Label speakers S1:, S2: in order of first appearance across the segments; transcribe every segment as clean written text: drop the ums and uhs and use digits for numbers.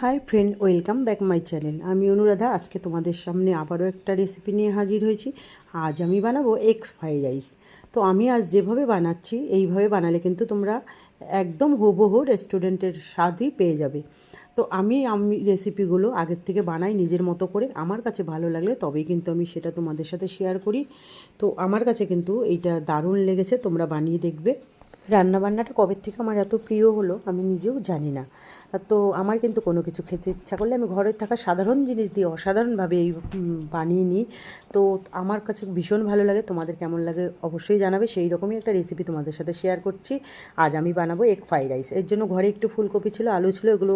S1: Hi friend, welcome back my channel. আমি অনুরাধা। আজকে তোমাদের সামনে আবারও একটা রেসিপি নিয়ে হাজির হয়েছি। আজ আমি বানাবো এগ ফ্রাইড রাইস। তো আমি আজ যেভাবে বানাচ্ছি এইভাবে বানালে কিন্তু তোমরা একদম হুবহু রেস্টুরেন্টের স্বাদই পেয়ে যাবে। তো আমি রেসিপিগুলো আগের থেকে বানাই নিজের মতো করে, আমার কাছে ভালো লাগলে তবেই কিন্তু আমি সেটা তোমাদের সাথে শেয়ার করি। তো আমার কাছে কিন্তু এইটা দারুণ লেগেছে, তোমরা বানিয়ে দেখবে। রান্নাবান্নাটা কবে থেকে আমার এত প্রিয় হলো আমি নিজেও জানি না। তো আমার কিন্তু কোনো কিছু খেতে ইচ্ছা করলে আমি ঘরে থাকা সাধারণ জিনিস দিয়ে অসাধারণভাবে এই বানিয়ে নিই। তো আমার কাছে ভীষণ ভালো লাগে। তোমাদের কেমন লাগে অবশ্যই জানাবে। সেই রকমই একটা রেসিপি তোমাদের সাথে শেয়ার করছি। আজ আমি বানাবো এগ ফ্রাইড রাইস। এর জন্য ঘরে একটু ফুলকপি ছিল, আলু ছিল, এগুলো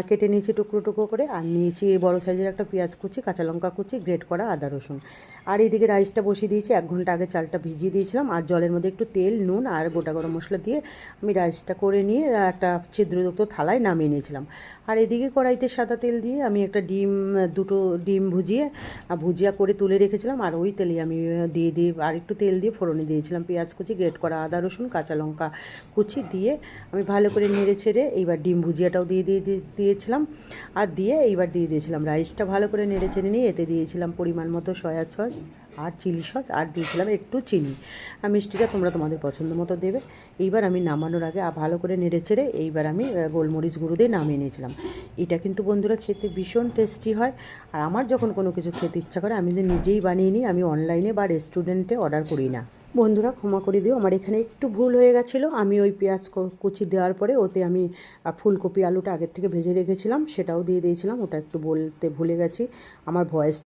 S1: কেটে নিয়েছি টুকরো টুকরো করে। আর নিয়েছি বড়ো সাইজের একটা পেঁয়াজ কুচি, কাঁচা লঙ্কা কুচি, গ্রেট করা আদা রসুন। আর এইদিকে রাইসটা বসিয়ে দিয়েছি। 1 ঘন্টা আগে চালটা ভিজিয়ে দিয়েছিলাম, আর জলের মধ্যে একটু তেল, নুন আর গোটা গরম মশলা দিয়ে আমি রাইসটা করে নিয়ে একটা ছিদ্রযুক্ত থালায় নামিয়ে নিয়েছিলাম। আর এদিকে কড়াইতে সাদা তেল দিয়ে আমি একটা দুটো ডিম ভুজিয়া করে তুলে রেখেছিলাম। আর ওই তেলে আমি দিয়ে আর একটু তেল দিয়ে ফোড়নে দিয়েছিলাম পেঁয়াজ কুচি, গ্রেট করা আদা রসুন, কাঁচা লঙ্কা কুচি দিয়ে আমি ভালো করে নেড়ে ছেড়ে এইবার ডিম ভুজিয়াটাও দিয়েছিলাম। আর এইবার দিয়ে দিয়েছিলাম রাইসটা, ভালো করে নেড়ে চেড়ে নিয়ে এতে দিয়েছিলাম পরিমাণ মতো সয়া সস আর চিলি সস, আর দিয়েছিলাম একটু চিনি। আর মিষ্টিটা তোমরা তোমাদের পছন্দ মতো দেবে। এইবার আমি নামানোর আগে ভালো করে নেড়ে চেড়ে এইবার আমি গোলমরিচ গুঁড়ো দিয়ে নামিয়ে নিয়েছিলাম। এটা কিন্তু বন্ধুরা খেতে ভীষণ টেস্টি হয়। আর আমার যখন কোনো কিছু খেতে ইচ্ছা করে আমি নিজেই বানিয়ে নিই, আমি অনলাইনে বা রেস্টুরেন্টে অর্ডার করি না। বন্ধুরা ক্ষমা করে দিও, আমার এখানে একটু ভুল হয়ে গেছিলো। আমি ওই পেঁয়াজ কুচি দেওয়ার পরে ওতে আমি ফুলকপি আলুটা আগের থেকে ভেজে রেখেছিলাম, সেটাও দিয়ে দিয়েছিলাম। ওটা একটু বলতে ভুলে গেছি, আমার ভয়েস